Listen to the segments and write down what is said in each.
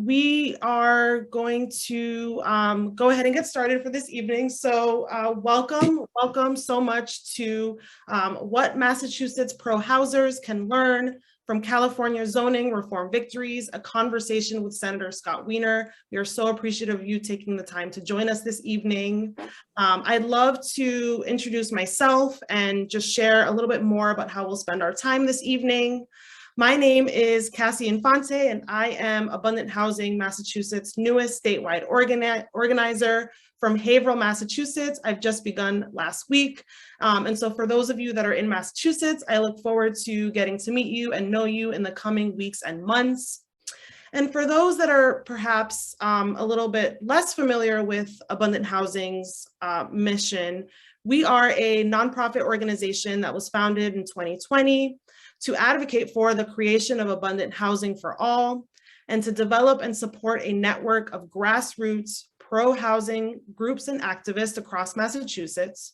we are going to go ahead and get started for this evening. So welcome so much to what Massachusetts pro-housers can learn from California zoning reform victories, a conversation with Senator Scott Wiener. We are so appreciative of you taking the time to join us this evening. I'd love to introduce myself and just share a little bit more about how we'll spend our time this evening. My name is Cassie Infante, and I am Abundant Housing Massachusetts' newest statewide organizer from Haverhill, Massachusetts. I've just begun last week. And so for those of you that are in Massachusetts, I look forward to getting to meet you and know you in the coming weeks and months. And for those that are perhaps a little bit less familiar with Abundant Housing's mission, we are a nonprofit organization that was founded in 2020 to advocate for the creation of abundant housing for all and to develop and support a network of grassroots pro-housing groups and activists across Massachusetts.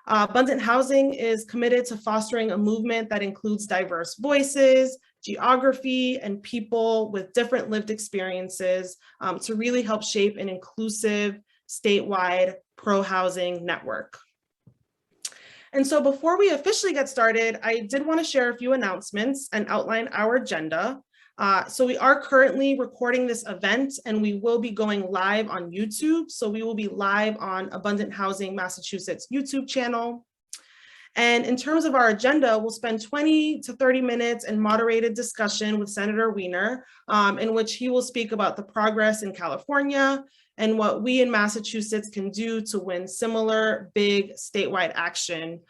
Abundant Housing is committed to fostering a movement that includes diverse voices, geography, and people with different lived experiences to really help shape an inclusive statewide pro-housing network. And so before we officially get started, I did want to share a few announcements and outline our agenda. So we are currently recording this event and we will be going live on YouTube. So we will be live on Abundant Housing Massachusetts YouTube channel. And in terms of our agenda, we'll spend 20 to 30 minutes in moderated discussion with Senator Wiener, in which he will speak about the progress in California and what we in Massachusetts can do to win similar big statewide action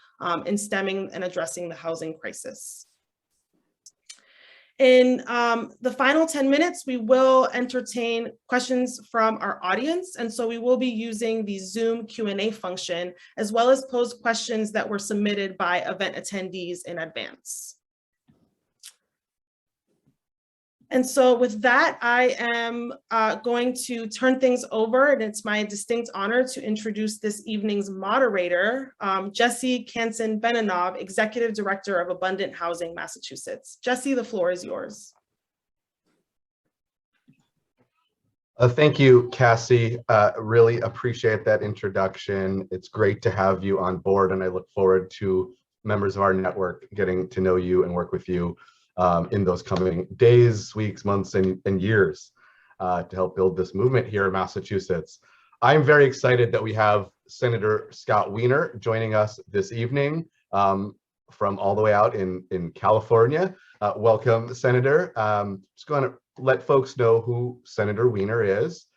in stemming and addressing the housing crisis. In the final 10 minutes, we will entertain questions from our audience. And so we will be using the Zoom Q&A function, as well as pose questions that were submitted by event attendees in advance. And so with that, I am going to turn things over, and it's my distinct honor to introduce this evening's moderator, Jessie Kanson-Benanav, Executive Director of Abundant Housing Massachusetts. Jessie, the floor is yours. Thank you, Cassie. Really appreciate that introduction. It's great to have you on board, and I look forward to members of our network getting to know you and work with you in those coming days, weeks, months, and years to help build this movement here in Massachusetts. I'm very excited that we have Senator Scott Wiener joining us this evening from all the way out in California. Welcome, Senator. Just going to let folks know who Senator Wiener is.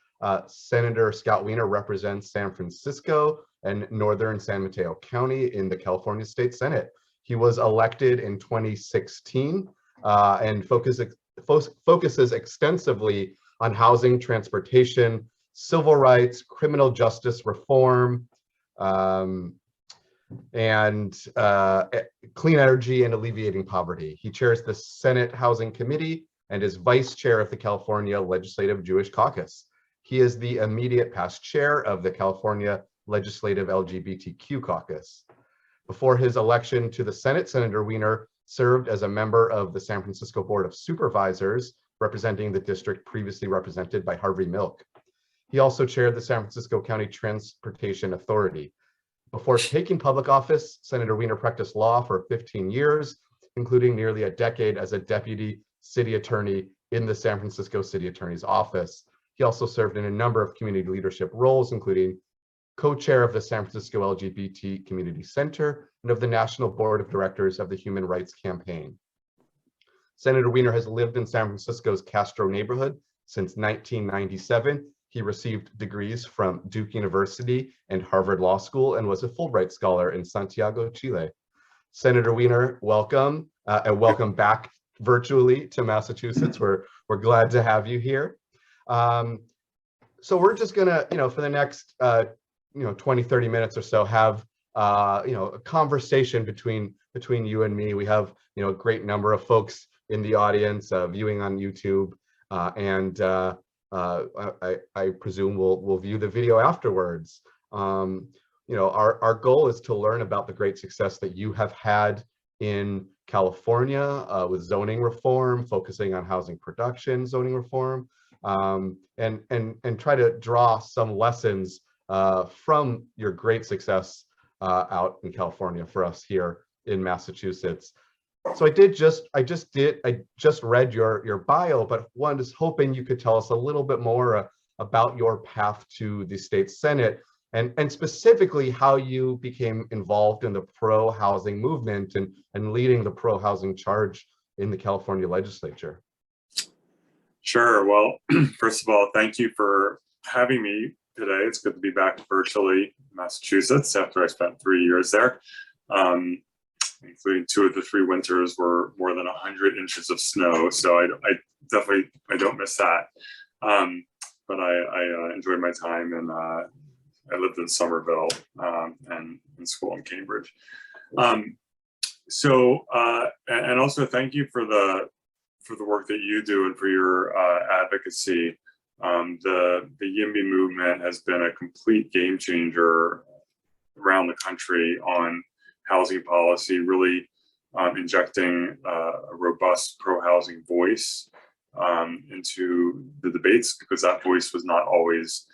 Senator Scott Wiener represents San Francisco and Northern San Mateo County in the California State Senate. He was elected in 2016 and focuses extensively on housing, transportation, civil rights, criminal justice reform, and clean energy and alleviating poverty. He chairs the Senate Housing Committee and is vice chair of the California Legislative Jewish Caucus. He is the immediate past chair of the California Legislative LGBTQ Caucus. Before his election to the Senate, Senator Wiener served as a member of the San Francisco Board of Supervisors, representing the district previously represented by Harvey Milk. He also chaired the San Francisco County Transportation Authority. Before taking public office, Senator Wiener practiced law for 15 years, including nearly a decade as a deputy city attorney in the San Francisco City Attorney's Office. He also served in a number of community leadership roles, including co-chair of the San Francisco LGBT Community Center and of the National Board of Directors of the Human Rights Campaign. Senator Wiener has lived in San Francisco's Castro neighborhood since 1997. He received degrees from Duke University and Harvard Law School and was a Fulbright Scholar in Santiago, Chile. Senator Wiener, welcome, and welcome back virtually to Massachusetts. We're glad to have you here. So we're just gonna, for the next 20, 30 minutes or so have, a conversation between you and me. We have, a great number of folks in the audience viewing on YouTube, and I presume we'll view the video afterwards. Our goal is to learn about the great success that you have had in California with zoning reform, focusing on housing production zoning reform, and try to draw some lessons from your great success out in California for us here in Massachusetts. So I just read your bio, but one is hoping you could tell us a little bit more about your path to the state Senate, and specifically how you became involved in the pro-housing movement and leading the pro-housing charge in the California legislature. Sure. Well, first of all, thank you for having me today. It's good to be back virtually in Massachusetts after I spent 3 years there, including 2 of the 3 winters were more than 100 inches of snow. So I definitely don't miss that. But I enjoyed my time, and I lived in Somerville and in school in Cambridge. And also thank you for the work that you do and for your advocacy. The YIMBY movement has been a complete game changer around the country on housing policy, really injecting a robust pro-housing voice into the debates, because that voice was not always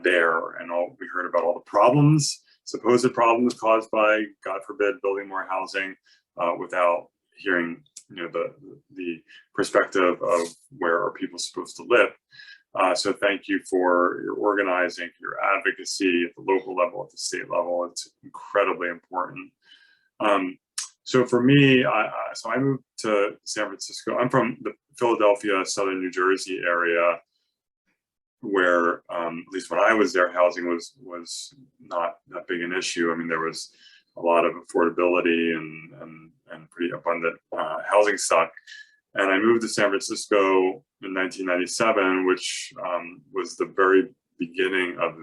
there. And we heard about all the problems, supposed problems caused by, God forbid, building more housing without hearing the perspective of where are people supposed to live. So thank you for your organizing, for your advocacy at the local level, at the state level. It's incredibly important. So for me, I moved to San Francisco. I'm from the Philadelphia, Southern New Jersey area, where at least when I was there, housing was not that big an issue. I mean, there was a lot of affordability and pretty abundant housing stock. And I moved to San Francisco in 1997, which was the very beginning of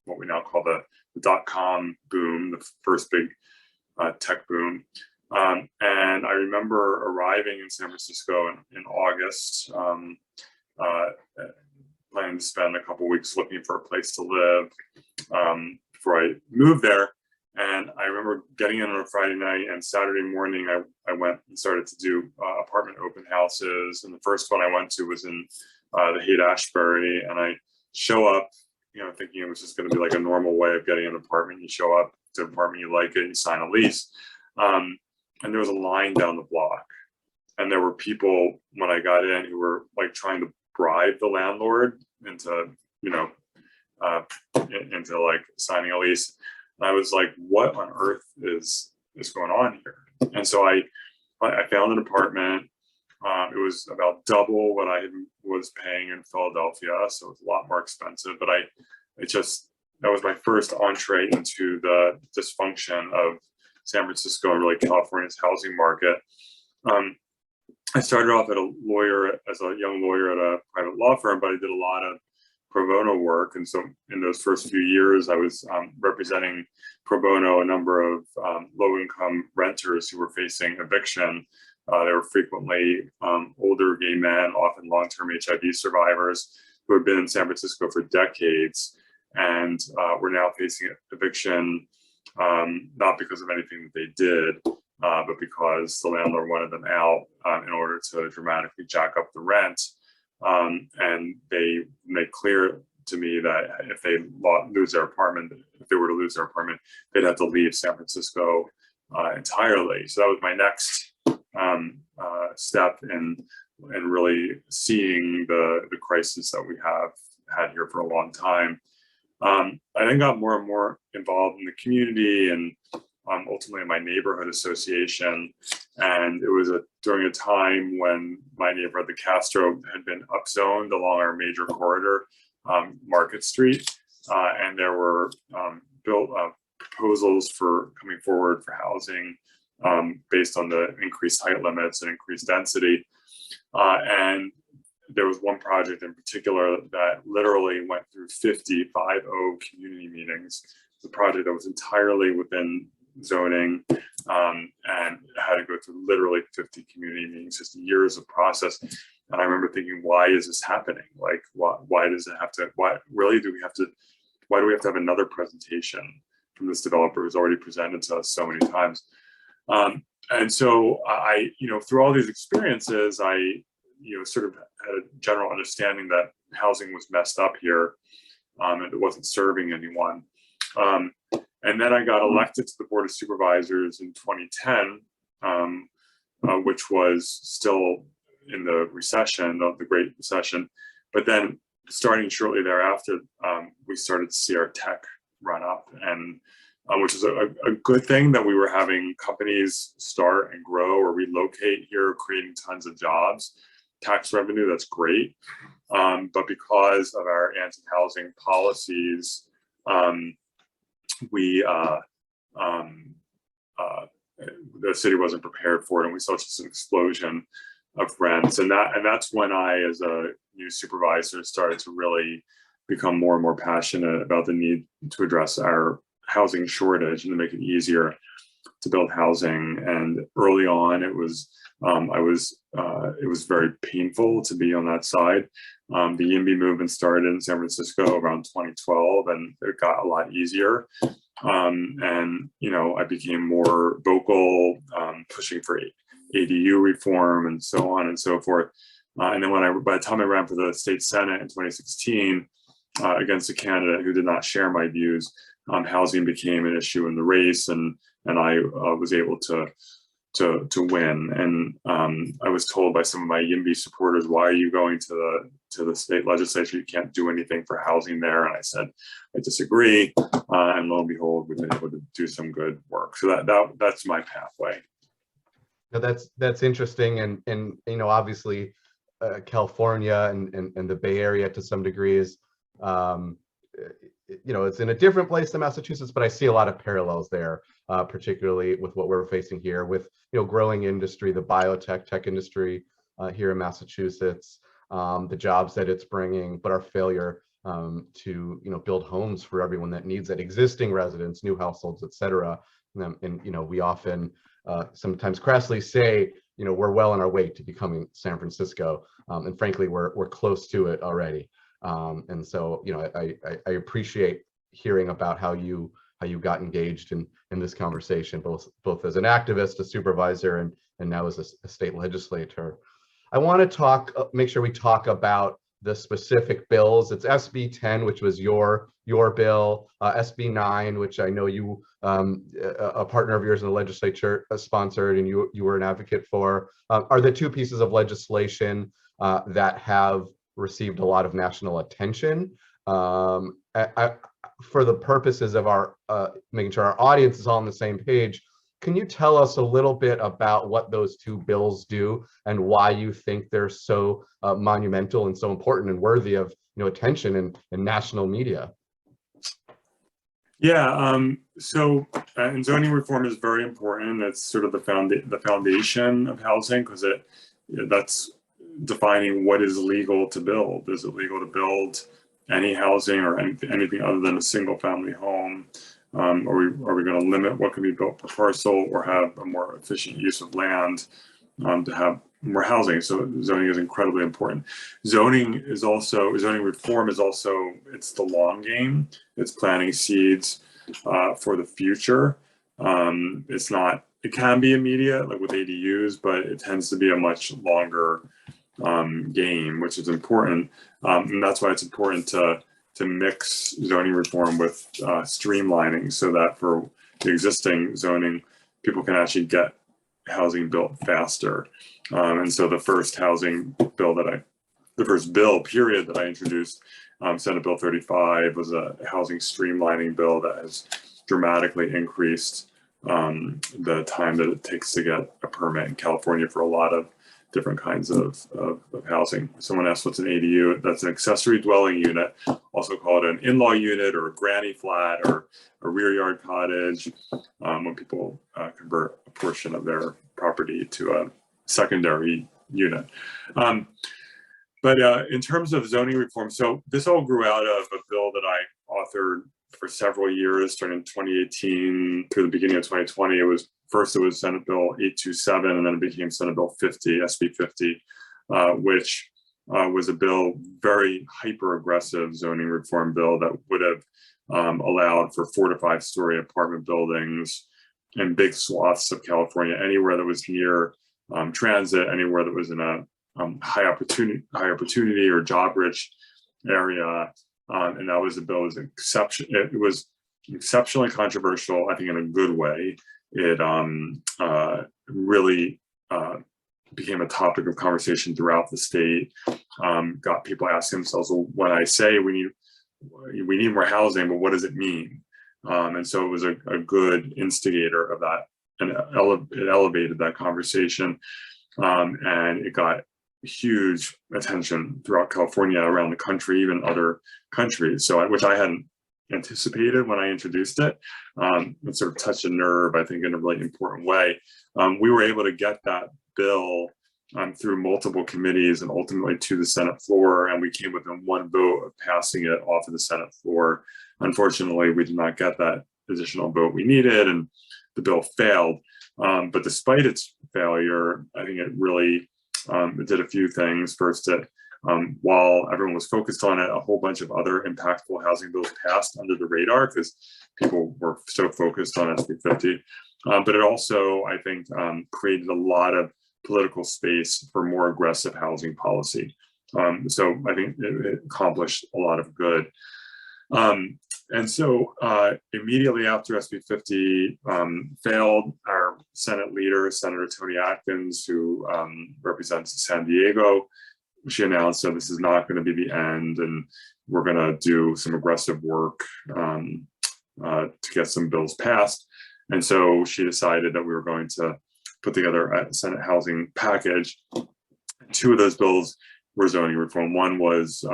what we now call the dot-com boom, the first big tech boom. And I remember arriving in San Francisco in August, planning to spend a couple weeks looking for a place to live before I moved there. And I remember getting in on a Friday night, and Saturday morning I went and started to do apartment open houses. And the first one I went to was in the Haight-Ashbury, and I show up, thinking it was just going to be like a normal way of getting an apartment. You show up to an apartment, you like it, you sign a lease. And there was a line down the block, and there were people when I got in who were like trying to bribe the landlord into like signing a lease. And I was like, what on earth is going on here? And so I found an apartment. It was about double what I was paying in Philadelphia, so it was a lot more expensive. But that was my first entree into the dysfunction of San Francisco and really California's housing market. I started off as a young lawyer at a private law firm, but I did a lot of pro bono work. And so in those first few years, I was representing pro bono a number of low-income renters who were facing eviction. They were frequently older gay men, often long-term HIV survivors who had been in San Francisco for decades and were now facing eviction, not because of anything that they did, but because the landlord wanted them out in order to dramatically jack up the rent. And they made clear to me that if they lose their apartment, if they were to lose their apartment, they'd have to leave San Francisco entirely. So that was my next step in really seeing the crisis that we have had here for a long time. I then got more and more involved in the community and ultimately in my neighborhood association. And it was during a time when my neighborhood, the Castro, had been upzoned along our major corridor, Market Street. And there were built proposals for coming forward for housing based on the increased height limits and increased density. And there was one project in particular that literally went through 50 community meetings. It's a project that was entirely within zoning and had to go through literally 50 community meetings, just years of process. And I remember thinking, why is this happening? Like, why does it have to, why do we have to have another presentation from this developer who's already presented to us so many times? And so I, through all these experiences, I sort of had a general understanding that housing was messed up here, and it wasn't serving anyone. And then I got elected to the Board of Supervisors in 2010, which was still in the recession, the Great Recession. But then starting shortly thereafter, we started to see our tech run up, and which is a good thing that we were having companies start and grow or relocate here, creating tons of jobs, tax revenue, that's great. But because of our anti-housing policies, the city wasn't prepared for it, and we saw just an explosion of rents, and that's when I, as a new supervisor, started to really become more and more passionate about the need to address our housing shortage and to make it easier to build housing. And early on, it was very painful to be on that side. The YIMBY movement started in San Francisco around 2012, and it got a lot easier. And I became more vocal, pushing for ADU reform and so on and so forth. And then by the time I ran for the state senate in 2016 against a candidate who did not share my views, housing became an issue in the race, and I was able to win. And I was told by some of my YIMBY supporters, "Why are you going to the state legislature? You can't do anything for housing there." And I said, "I disagree." And lo and behold, we've been able to do some good work. So that's my pathway. Now that's interesting, and obviously California and the Bay Area to some degree is it's in a different place than Massachusetts, but I see a lot of parallels there, particularly with what we're facing here with growing industry, the biotech tech industry here in Massachusetts, the jobs that it's bringing, but our failure to build homes for everyone that needs it, existing residents, new households, etc. And we often sometimes crassly say we're well on our way to becoming San Francisco, and frankly we're close to it already. And so I appreciate hearing about how you got engaged in this conversation, both as an activist, a supervisor, and now as a state legislator. I want to make sure we talk about the specific bills. It's SB 10, which was your bill, SB 9, which I know you, a partner of yours in the legislature, sponsored, and you were an advocate for, are the two pieces of legislation that have received a lot of national attention. For the purposes of our making sure our audience is all on the same page, can you tell us a little bit about what those two bills do and why you think they're so monumental and so important and worthy of attention in national media? Yeah, so and zoning reform is very important. It's sort of the foundation of housing, because that's defining what is legal to build. Is it legal to build any housing or anything other than a single family home? Are we going to limit what can be built per parcel, or have a more efficient use of land to have more housing? So zoning is incredibly important. Zoning reform is also, it's the long game. It's planting seeds for the future. It can be immediate, like with ADUs, but it tends to be a much longer game, which is important. And that's why it's important to mix zoning reform with streamlining, so that for the existing zoning, people can actually get housing built faster. And so the first bill period that I introduced, Senate Bill 35, was a housing streamlining bill that has dramatically increased the time that it takes to get a permit in California for a lot of different kinds of housing. Someone asked what's an ADU. That's an accessory dwelling unit, also called an in-law unit or a granny flat or a rear yard cottage, when people convert a portion of their property to a secondary unit. But in terms of zoning reform, so this all grew out of a bill that I authored for several years, starting in 2018 through the beginning of 2020. It was Senate Bill 827, and then it became Senate Bill 50, SB 50, which was a bill, very hyper-aggressive zoning reform bill that would have allowed for 4 to 5 story apartment buildings in big swaths of California, anywhere that was near transit, anywhere that was in a high opportunity or job rich area. And that was a bill was it was exceptionally controversial, I think in a good way. It really became a topic of conversation throughout the state. Got people asking themselves, well, when I say we need more housing, but what does it mean? And so it was a good instigator of that, and it elevated that conversation, and it got huge attention throughout California, around the country, even other countries. So, which I hadn't anticipated when I introduced it. It sort of touched a nerve, I think, in a really important way. We were able to get that bill through multiple committees and ultimately to the Senate floor, and we came within one vote of passing it off of the Senate floor. Unfortunately, we did not get that additional vote we needed, and the bill failed. But despite its failure, I think it really it did a few things. First, while everyone was focused on it, a whole bunch of other impactful housing bills passed under the radar because people were so focused on SB 50. But it also, I think, created a lot of political space for more aggressive housing policy. So I think it accomplished a lot of good. And so immediately after SB 50 failed, our Senate leader, Senator Toni Atkins, who represents San Diego, she announced that this is not going to be the end, and we're going to do some aggressive work to get some bills passed. And so she decided that we were going to put together a Senate housing package. Two of those bills were zoning reform. One was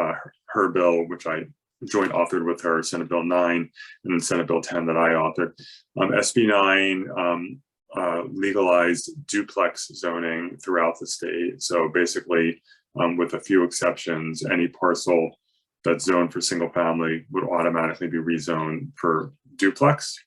her bill, which I joint authored with her, Senate Bill 9, and then Senate Bill 10 that I authored. SB 9 legalized duplex zoning throughout the state. So basically, with a few exceptions, any parcel that's zoned for single family would automatically be rezoned for duplex.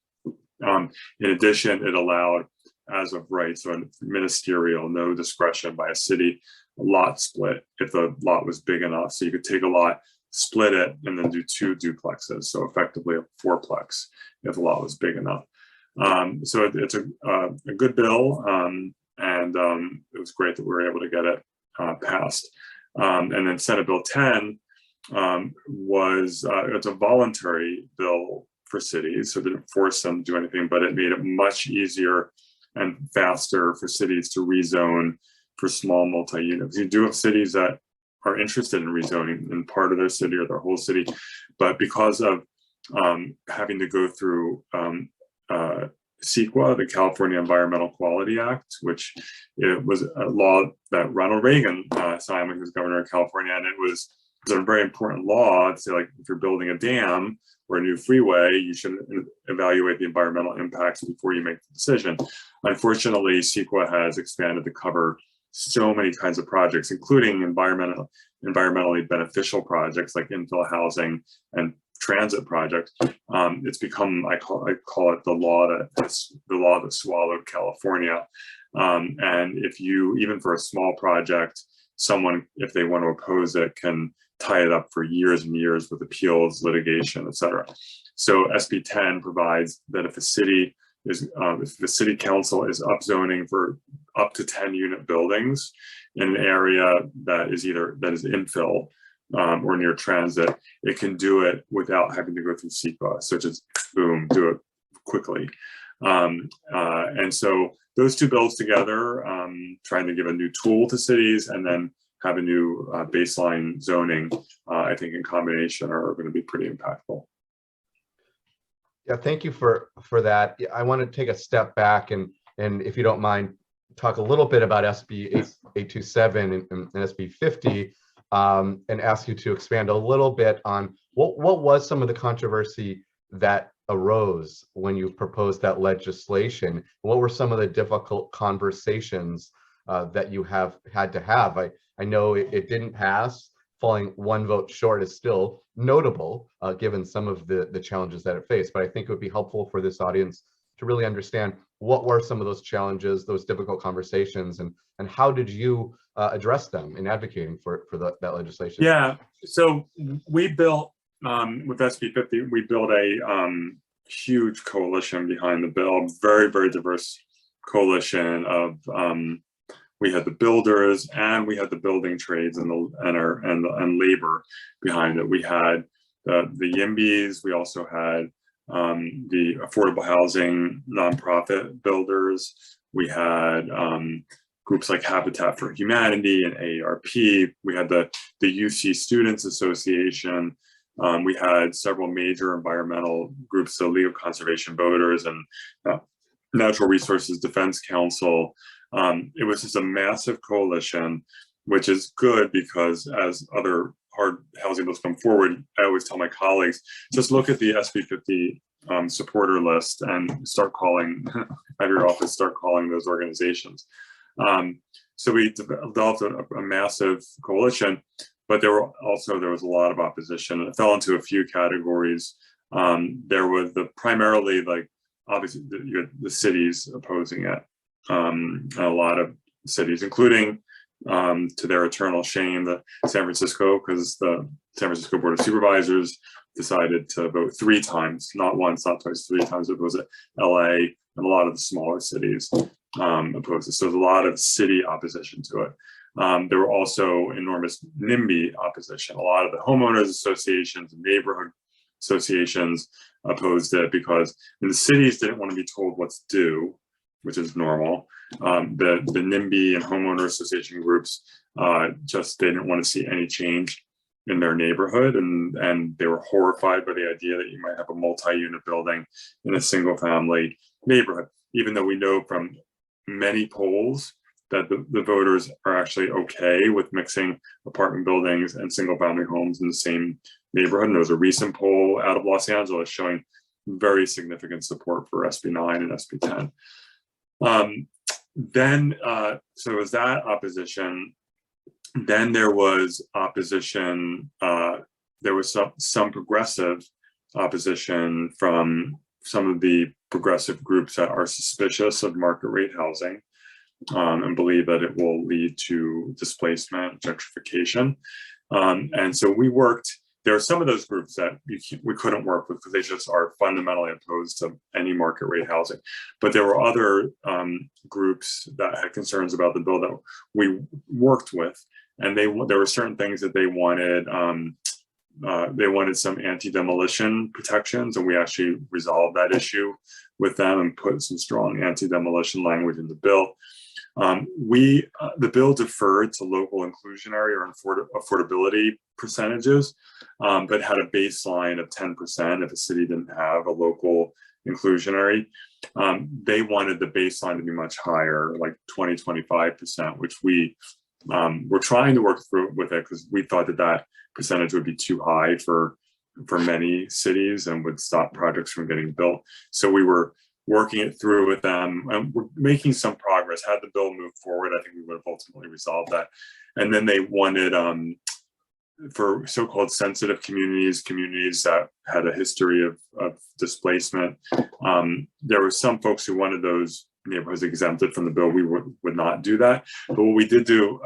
In addition, it allowed, as of right, so ministerial, no discretion by a city, a lot split if the lot was big enough. So you could take a lot, split it, and then do two duplexes. So effectively a fourplex if the lot was big enough. So it's a good bill, and it was great that we were able to get it passed. And then Senate Bill 10 it's a voluntary bill for cities, so it didn't force them to do anything, but it made it much easier and faster for cities to rezone for small multi-units. You do have cities that are interested in rezoning in part of their city or their whole city, but because of having to go through CEQA, the California Environmental Quality Act, which it was a law that Ronald Reagan signed when he was governor of California, and it was a very important law to say, like, if you're building a dam or a new freeway, you should evaluate the environmental impacts before you make the decision. Unfortunately, CEQA has expanded to cover so many kinds of projects, including environmentally beneficial projects like infill housing and transit projects. It's become, I call it the law that swallowed California. And if you, even for a small project, someone, if they want to oppose it, can tie it up for years and years with appeals, litigation, et cetera. So SB 10 provides that if a city is, if the city council is upzoning for up to 10 unit buildings in an area that is infill or near transit, it can do it without having to go through CEQA. So just boom, do it quickly. And so those two bills together, trying to give a new tool to cities and then have a new baseline zoning, I think in combination are going to be pretty impactful. Yeah, thank you for that. I want to take a step back and if you don't mind, talk a little bit about SB 827 and SB 50, and ask you to expand a little bit on what was some of the controversy that arose when you proposed that legislation. What were some of the difficult conversations that you have had to have? I know it didn't pass. Falling one vote short is still notable, given some of the challenges that it faced. But I think it would be helpful for this audience to really understand what were some of those challenges, those difficult conversations, and how did you address them in advocating for that legislation? Yeah, so we built, with SB 50, we built a huge coalition behind the bill, very, very diverse coalition of we had the builders, and we had the building trades and labor behind it. We had the YIMBYs. We also had the affordable housing nonprofit builders. We had groups like Habitat for Humanity and AARP. We had the UC Students Association. We had several major environmental groups, so League of Conservation Voters and Natural Resources Defense Council. It was just a massive coalition, which is good because as other hard housing bills come forward, I always tell my colleagues, just look at the SB 50 supporter list and start calling, have your office start calling those organizations. So we developed a massive coalition, but there was a lot of opposition. It fell into a few categories. There was primarily, like, obviously the cities opposing it. A lot of cities, including to their eternal shame, San Francisco, because the San Francisco Board of Supervisors decided to vote 3 times, not once, not twice, 3 times. It was LA and a lot of the smaller cities opposed it. So there's a lot of city opposition to it. There were also enormous NIMBY opposition. A lot of the homeowners associations and neighborhood associations opposed it because the cities didn't want to be told what to do, which is normal. The NIMBY and homeowner association groups just didn't want to see any change in their neighborhood, and they were horrified by the idea that you might have a multi-unit building in a single family neighborhood, even though we know from many polls that the voters are actually okay with mixing apartment buildings and single family homes in the same neighborhood. And there was a recent poll out of Los Angeles showing very significant support for SB 9 and SB 10. So it was that opposition. Then there was opposition, there was some progressive opposition from some of the progressive groups that are suspicious of market rate housing and believe that it will lead to displacement, gentrification. And so we worked, there are some of those groups that we couldn't work with because they just are fundamentally opposed to any market rate housing. But there were other groups that had concerns about the bill that we worked with. And there were certain things that they wanted. They wanted some anti-demolition protections, and we actually resolved that issue with them and put some strong anti-demolition language in the bill. The bill deferred to local inclusionary or affordability percentages, but had a baseline of 10% if a city didn't have a local inclusionary. They wanted the baseline to be much higher, like 20-25%, which we we're trying to work through with it because we thought that percentage would be too high for many cities and would stop projects from getting built. So we were working it through with them, and we're making some progress. Had the bill moved forward, I think we would have ultimately resolved that. And then they wanted, for so-called sensitive communities that had a history of displacement, there were some folks who wanted those neighborhoods exempted from the bill. We would not do that. But what we did do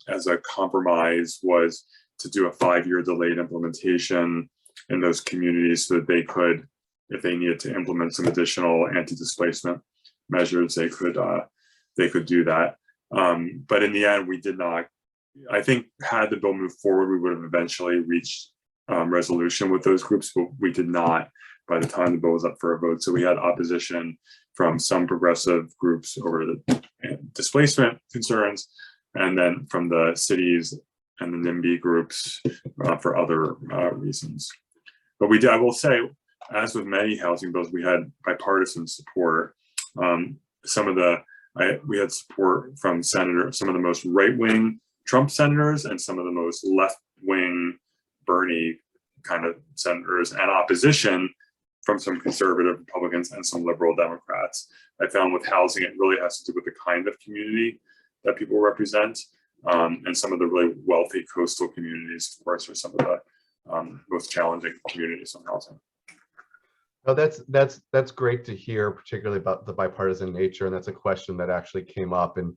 as a compromise was to do a 5-year delayed implementation in those communities so that they could, if they needed to implement some additional anti-displacement measures, they could do that. But in the end, we did not. I think had the bill moved forward, we would have eventually reached resolution with those groups, but we did not by the time the bill was up for a vote. So we had opposition from some progressive groups over the displacement concerns, and then from the cities and the NIMBY groups for other reasons. But we did, I will say, as with many housing bills, we had bipartisan support. We had support from some of the most right-wing Trump senators and some of the most left-wing Bernie kind of senators, and opposition from some conservative Republicans and some liberal Democrats. I found with housing, it really has to do with the kind of community that people represent. And some of the really wealthy coastal communities, of course, are some of the most challenging communities on housing. No, that's great to hear, particularly about the bipartisan nature, and that's a question that actually came up and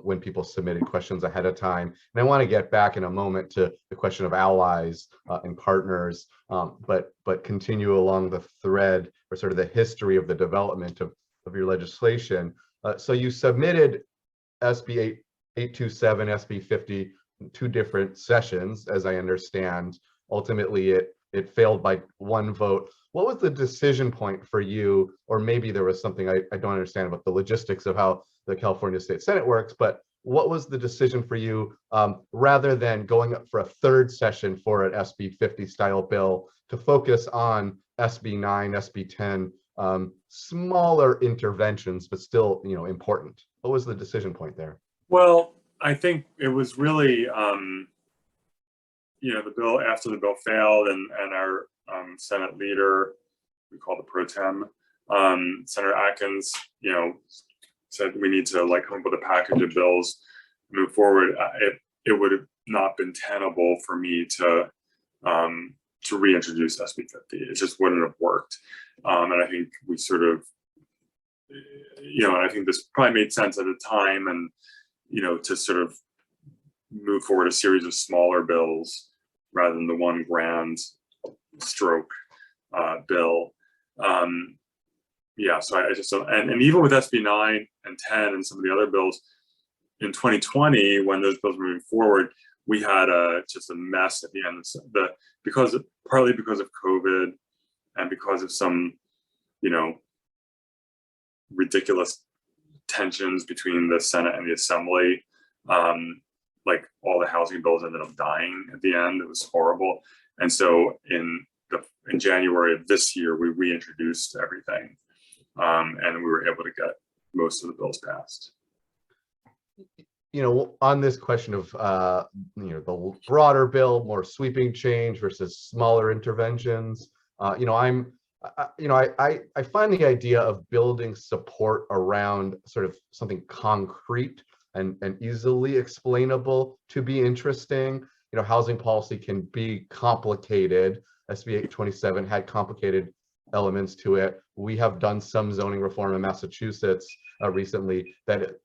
when people submitted questions ahead of time. And I want to get back in a moment to the question of allies and partners, but continue along the thread or sort of the history of the development of your legislation. So you submitted SB 827, SB 50, two different sessions, as I understand. Ultimately, it failed by one vote. What was the decision point for you? Or maybe there was something I don't understand about the logistics of how the California State Senate works, but what was the decision for you, rather than going up for a third session for an SB 50 style bill, to focus on SB 9, SB 10, smaller interventions, but still, important? What was the decision point there? Well, I think it was really, the bill, after the bill failed, and our Senate leader, we call the pro tem, Senator Atkins, said we need to come up with a package of bills, move forward. It would have not been tenable for me to reintroduce SB 50. It just wouldn't have worked. And I think we sort of, and I think this probably made sense at the time, and to sort of move forward a series of smaller bills rather than the one grand stroke bill. So I just don't, and even with SB 9 and 10 and some of the other bills in 2020, when those bills were moving forward, we had just a mess at the end. Partly because of COVID, and because of some, ridiculous tensions between the Senate and the Assembly. All the housing bills ended up dying at the end. It was horrible. And so in January of this year, we reintroduced everything, and we were able to get most of the bills passed. On this question of the broader bill, more sweeping change versus smaller interventions, I find the idea of building support around sort of something concrete and easily explainable to be interesting. Housing policy can be complicated. SB 827 had complicated elements to it. We have done some zoning reform in Massachusetts recently that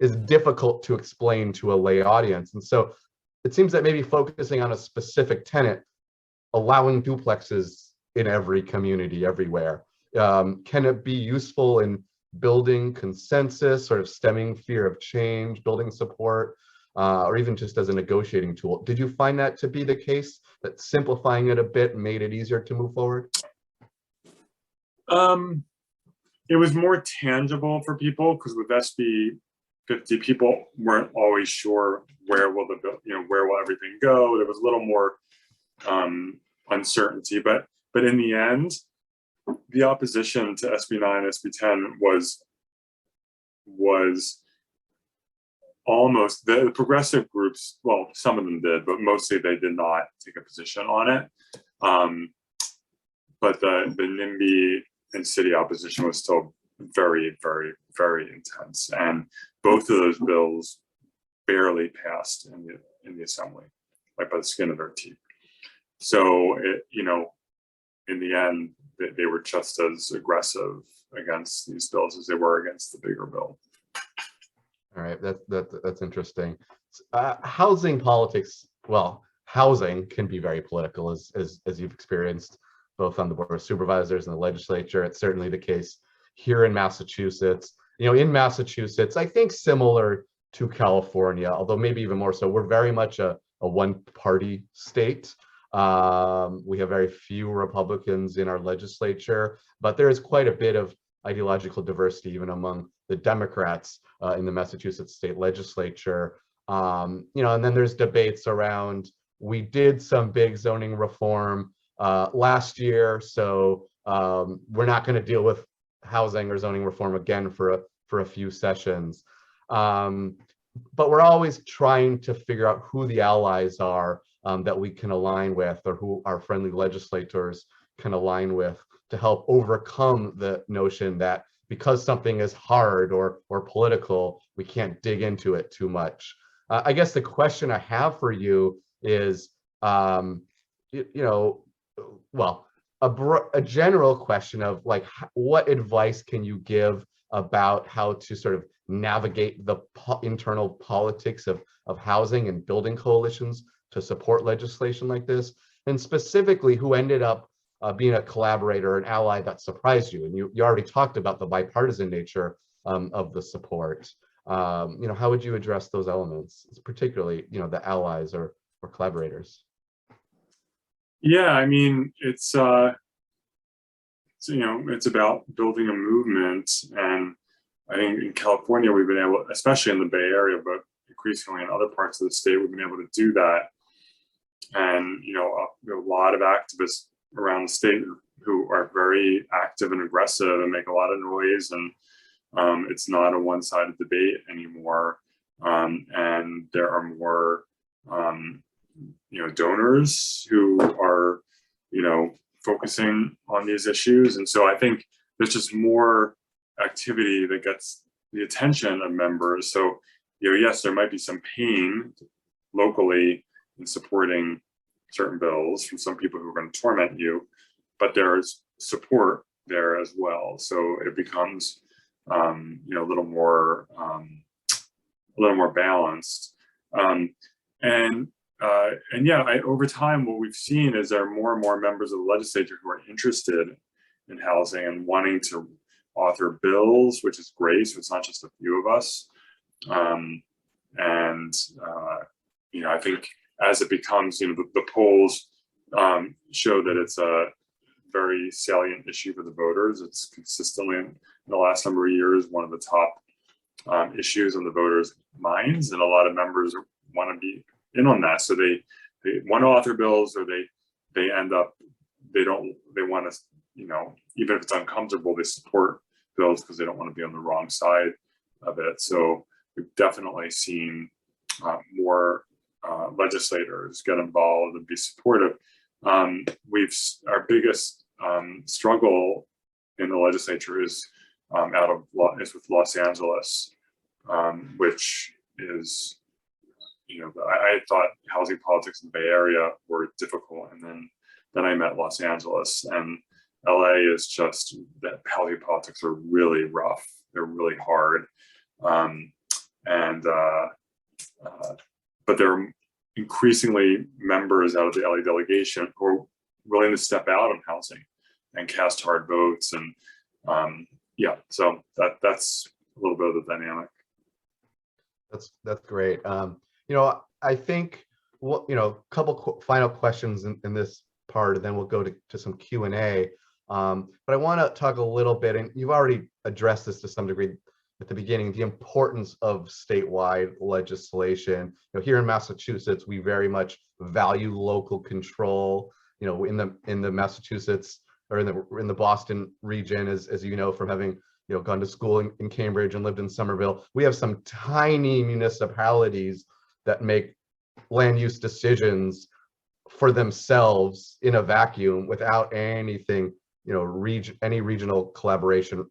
is difficult to explain to a lay audience. And so it seems that maybe focusing on a specific tenant, allowing duplexes in every community everywhere, can it be useful in building consensus, sort of stemming fear of change, building support, or even just as a negotiating tool? Did you find that to be the case, that simplifying it a bit made it easier to move forward? It was more tangible for people, because with SB 50, people weren't always sure where will everything go. There was a little more uncertainty, but in the end, the opposition to SB 9, SB 10 was almost, the progressive groups, well, some of them did, but mostly they did not take a position on it. But the NIMBY and city opposition was still very, very, very intense, and both of those bills barely passed in the Assembly, by the skin of their teeth. So in the end, they were just as aggressive against these bills as they were against the bigger bill. All right, that's interesting. Housing politics, well, housing can be very political, as you've experienced both on the Board of Supervisors and the legislature. It's certainly the case here in Massachusetts. In Massachusetts, I think similar to California, although maybe even more so, we're very much a one-party state. We have very few Republicans in our legislature, but there is quite a bit of ideological diversity even among the Democrats in the Massachusetts state legislature. And then there's debates around, we did some big zoning reform last year, so we're not going to deal with housing or zoning reform again for a few sessions. But we're always trying to figure out who the allies are that we can align with, or who our friendly legislators can align with, to help overcome the notion that because something is hard or political, we can't dig into it too much. I guess the question I have for you is, a general question of what advice can you give about how to sort of navigate the internal politics of housing and building coalitions to support legislation like this, and specifically who ended up being a collaborator, an ally that surprised you? And you already talked about the bipartisan nature of the support. How would you address those elements, particularly, the allies or collaborators? Yeah, I mean, it's about building a movement, and I think in California we've been able, especially in the Bay Area, but increasingly in other parts of the state, we've been able to do that. And we have a lot of activists around the state who are very active and aggressive and make a lot of noise, and it's not a one-sided debate anymore. And there are more donors who are focusing on these issues. And so I think there's just more activity that gets the attention of members. So yes, there might be some pain locally in supporting certain bills from some people who are going to torment you, but there's support there as well. So it becomes a little more balanced. Over time, what we've seen is there are more and more members of the legislature who are interested in housing and wanting to author bills, which is great. So it's not just a few of us. I think as it becomes, the polls show that it's a very salient issue for the voters. It's consistently in the last number of years one of the top issues on the voters' minds, and a lot of members want to be in on that. So they want to author bills, or they want to, even if it's uncomfortable, they support bills because they don't want to be on the wrong side of it. So we've definitely seen more legislators get involved and be supportive. Our biggest struggle in the legislature is with Los Angeles, which is, I thought housing politics in the Bay Area were difficult, and then I met Los Angeles, and LA is just that housing politics are really rough. They're really hard, but there are increasingly members out of the LA delegation who are willing to step out on housing and cast hard votes, and so that's a little bit of the dynamic. That's great. I think a couple final questions in this part, and then we'll go to some Q&A. But I want to talk a little bit, and you've already addressed this to some degree at the beginning, the importance of statewide legislation. Here in Massachusetts, we very much value local control. In the Massachusetts, or in the Boston region, as you know from having gone to school in Cambridge and lived in Somerville, we have some tiny municipalities that make land use decisions for themselves in a vacuum without anything, any regional collaboration,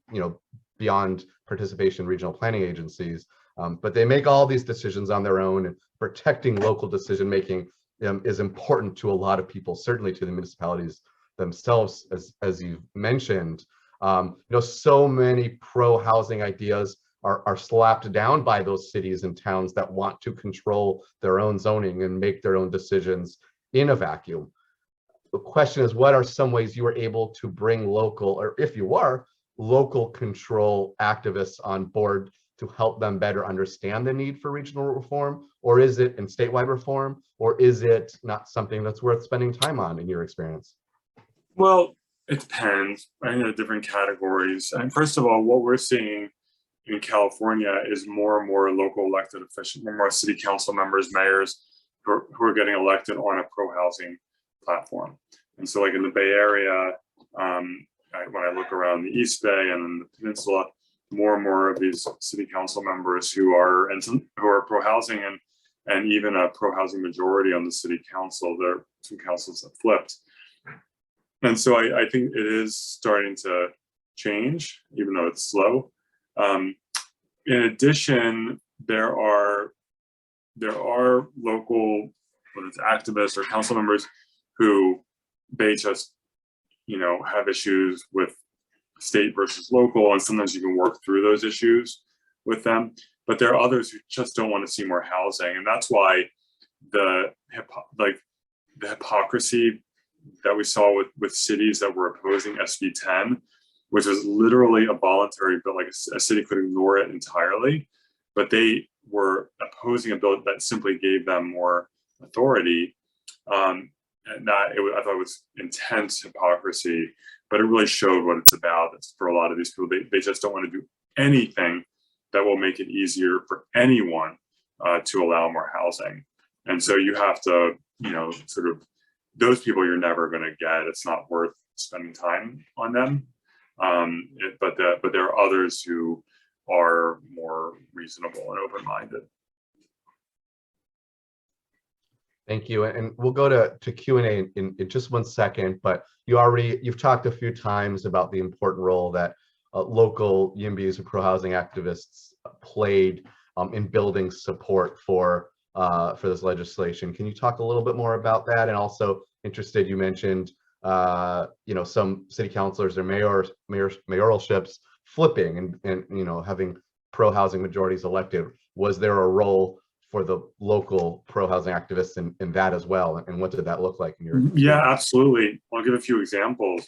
beyond participation in regional planning agencies. But they make all these decisions on their own, and protecting local decision making is important to a lot of people, certainly to the municipalities themselves, as you've mentioned. So many pro-housing ideas are slapped down by those cities and towns that want to control their own zoning and make their own decisions in a vacuum. The question is, what are some ways you were able to bring local, or if you are, local control activists on board to help them better understand the need for regional reform, or is it in statewide reform, or is it not something that's worth spending time on in your experience? Well, it depends. I think there are different categories. And first of all, what we're seeing in California is more and more local elected officials, more city council members, mayors who are getting elected on a pro-housing platform. And so like in the Bay Area, when I look around the East Bay and in the peninsula, more and more of these city council members who are pro-housing, and even a pro-housing majority on the city council. There are some councils that flipped. And so I think it is starting to change, even though it's slow. In addition, there are local, whether it's activists or council members, who they just have issues with state versus local, and sometimes you can work through those issues with them. But there are others who just don't want to see more housing, and that's why the hypocrisy that we saw with cities that were opposing SB 10, which was literally a voluntary bill, like a city could ignore it entirely. but they were opposing a bill that simply gave them more authority. And I thought it was intense hypocrisy, but it really showed what it's about. It's for a lot of these people, they just don't want to do anything that will make it easier for anyone to allow more housing. And so you have to, sort of, those people you're never going to get. It's not worth spending time on them. But there are others who are more reasonable and open-minded. Thank you. And we'll go to Q&A in just 1 second, but you've talked a few times about the important role that local YIMBYs or pro-housing activists played in building support for this legislation. Can you talk a little bit more about that? And also interested, you mentioned some city councilors or mayoralships flipping and having pro-housing majorities elected. Was there a role for the local pro-housing activists in that as well? And what did that look like in your experience? Yeah, absolutely. I'll give a few examples.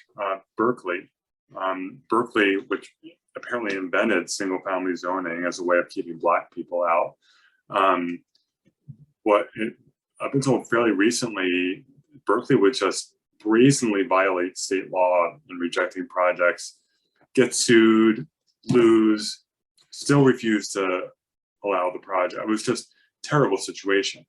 Berkeley, which apparently invented single-family zoning as a way of keeping Black people out. Up until fairly recently, Berkeley would just brazenly violate state law in rejecting projects, get sued, lose, still refuse to allow the project. It was just a terrible situation.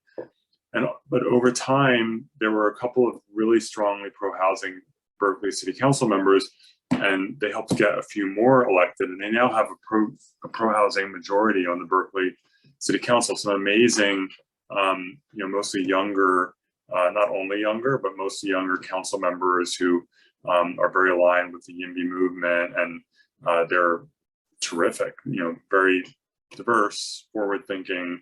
But over time, there were a couple of really strongly pro-housing Berkeley City Council members, and they helped get a few more elected, and they now have a pro-housing majority on the Berkeley City Council. Some amazing, mostly younger, not only younger, but mostly younger council members who are very aligned with the YIMBY movement, and they're terrific, very diverse, forward-thinking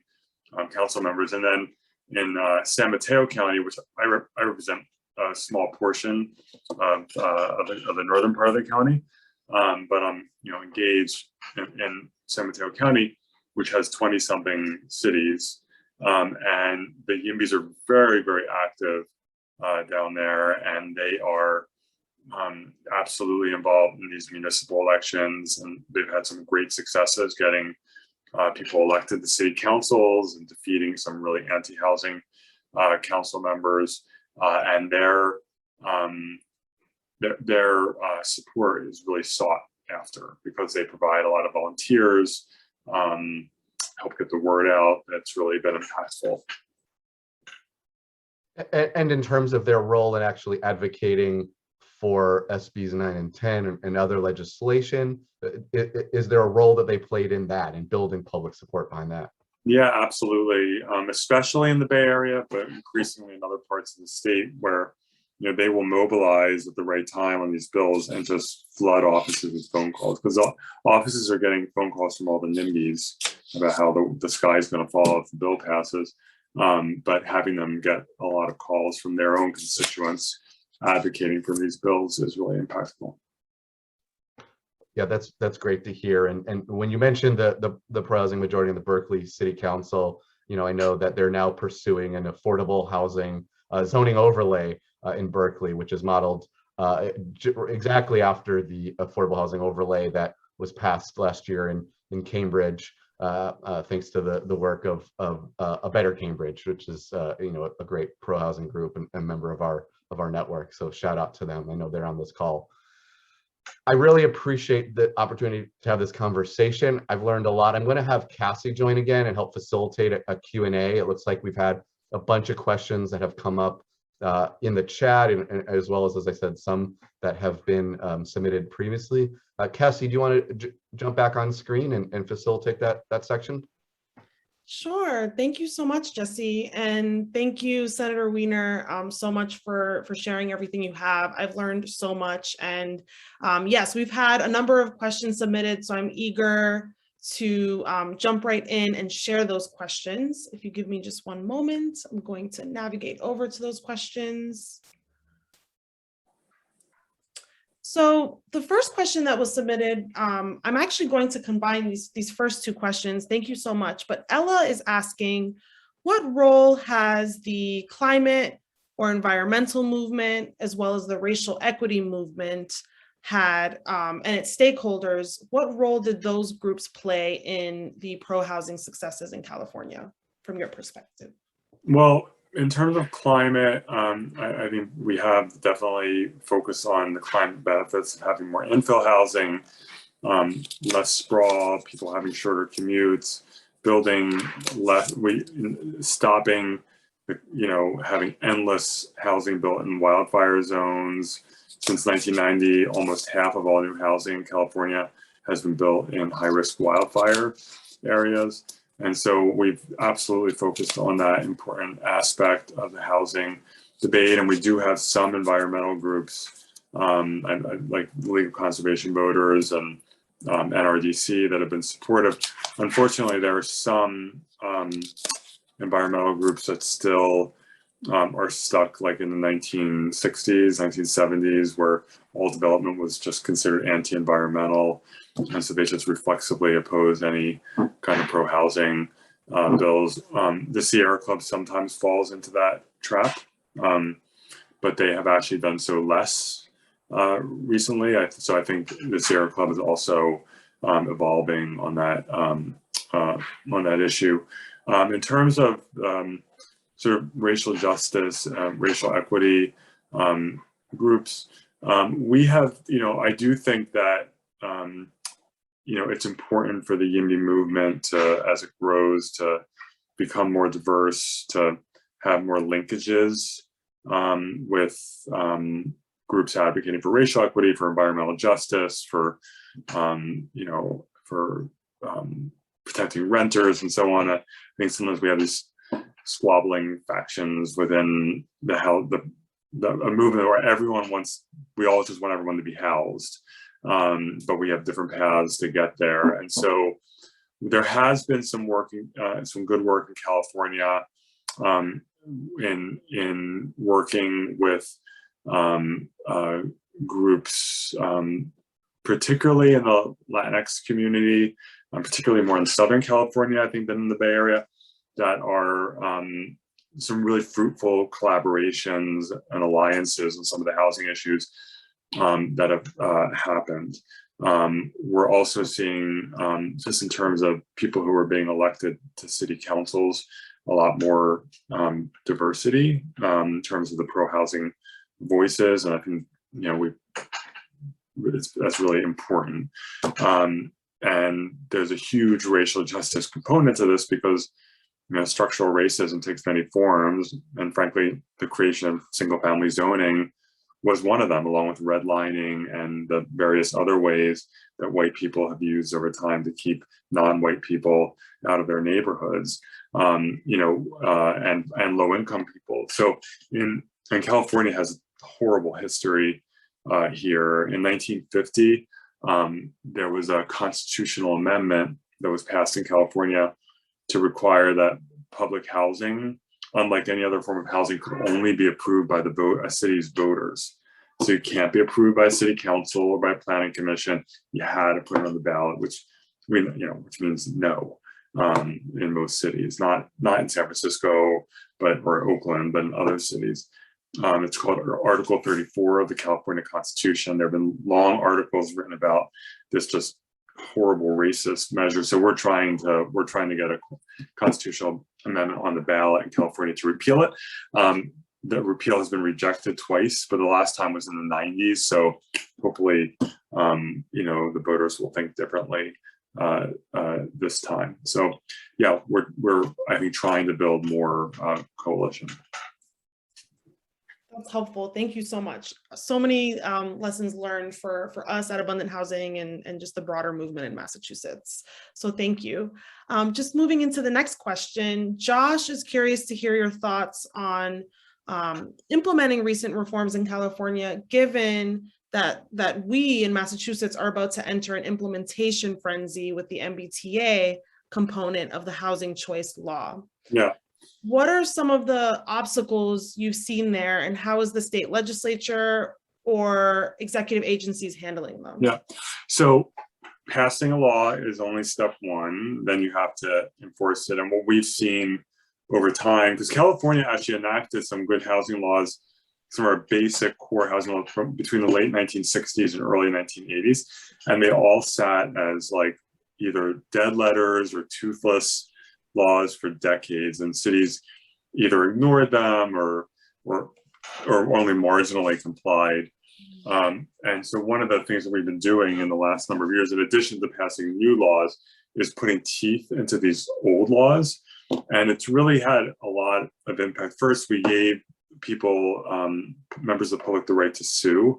council members. And then in San Mateo County, which I represent a small portion of the northern part of the county, but I'm engaged in San Mateo County, which has 20-something cities, and the YIMBYs are very, very active down there, and they are absolutely involved in these municipal elections, and they've had some great successes getting people elected to city councils and defeating some really anti-housing council members, and their support is really sought after because they provide a lot of volunteers, help get the word out. That's really been impactful. And in terms of their role in actually advocating for SBs 9 and 10 and other legislation, is there a role that they played in that and building public support behind that? Yeah, absolutely. Especially in the Bay Area, but increasingly in other parts of the state where they will mobilize at the right time on these bills and just flood offices with phone calls, because offices are getting phone calls from all the NIMBYs about how the sky is going to fall if the bill passes. But having them get a lot of calls from their own constituents advocating for these bills is really impactful. Yeah, that's great to hear. And when you mentioned the pro-housing majority in the Berkeley City Council, I know that they're now pursuing an affordable housing zoning overlay in Berkeley, which is modeled exactly after the affordable housing overlay that was passed last year in Cambridge, thanks to the work of A Better Cambridge, which is a great pro-housing group and member of our network. So shout out to them. I know they're on this call. I really appreciate the opportunity to have this conversation. I've learned a lot. I'm going to have Cassie join again and help facilitate a Q&A. It looks like we've had a bunch of questions that have come up in the chat, and as well as I said, some that have been submitted previously. Cassie, do you want to jump back on screen and facilitate that section? Sure. Thank you so much, Jesse. And thank you, Senator Wiener, so much for sharing everything you have. I've learned so much. And yes, we've had a number of questions submitted, so I'm eager to jump right in and share those questions. If you give me just one moment, I'm going to navigate over to those questions. So the first question that was submitted, I'm actually going to combine these first two questions. Thank you so much. But Ella is asking, what role has the climate or environmental movement, as well as the racial equity movement, had and its stakeholders, what role did those groups play in the pro-housing successes in California, from your perspective? Well, in terms of climate, I think we have definitely focused on the climate benefits of having more infill housing, less sprawl, people having shorter commutes, building less, stopping, having endless housing built in wildfire zones. Since 1990, almost half of all new housing in California has been built in high-risk wildfire areas. And so we've absolutely focused on that important aspect of the housing debate. And we do have some environmental groups, like the League of Conservation Voters and NRDC, that have been supportive. Unfortunately, there are some environmental groups that still are stuck like in the 1960s, 1970s, where all development was just considered anti-environmental. And so they just reflexively oppose any kind of pro-housing bills. The Sierra Club sometimes falls into that trap, but they have actually done so less recently. So I think the Sierra Club is also evolving on that issue. In terms of sort of racial justice, racial equity groups, we have, I do think that, it's important for the YIMBY movement to, as it grows, to become more diverse, to have more linkages with groups advocating for racial equity, for environmental justice, for, protecting renters and so on. I think sometimes we have these squabbling factions within a movement where everyone wants, we all just want everyone to be housed, but we have different paths to get there. And so there has been some good work in California in working with groups, particularly in the Latinx community, particularly more in Southern California, I think, than in the Bay Area, that are some really fruitful collaborations and alliances on some of the housing issues that have happened. We're also seeing, just in terms of people who are being elected to city councils, a lot more diversity in terms of the pro-housing voices. And I think, that's really important. And there's a huge racial justice component to this because structural racism takes many forms, and frankly, the creation of single-family zoning was one of them, along with redlining and the various other ways that white people have used over time to keep non-white people out of their neighborhoods, and low-income people. So, and California has a horrible history here. In 1950, there was a constitutional amendment that was passed in California to require that public housing, unlike any other form of housing, could only be approved by a city's voters. So you can't be approved by a city council or by a planning commission. You had to put it on the ballot, which means no in most cities, not in San Francisco, or Oakland, but in other cities. It's called Article 34 of the California Constitution. There have been long articles written about this just horrible racist measure. So we're trying to get a constitutional amendment on the ballot in California to repeal it. The repeal has been rejected twice, but the last time was in the 90s. So hopefully, the voters will think differently this time. So yeah, we're I think trying to build more coalition. That's helpful. Thank you so much. So many lessons learned for us at Abundant Housing and just the broader movement in Massachusetts. So thank you. Just moving into the next question, Josh is curious to hear your thoughts on implementing recent reforms in California, given that we in Massachusetts are about to enter an implementation frenzy with the MBTA component of the housing choice law. Yeah. What are some of the obstacles you've seen there, and how is the state legislature or executive agencies handling them? Yeah, so passing a law is only step one, then you have to enforce it. And what we've seen over time, because California actually enacted some good housing laws some of our basic core housing laws from between the late 1960s and early 1980s. And they all sat as like either dead letters or toothless laws for decades, and cities either ignored them or only marginally complied. And so one of the things that we've been doing in the last number of years, in addition to passing new laws, is putting teeth into these old laws. And it's really had a lot of impact. First, we gave people, members of the public, the right to sue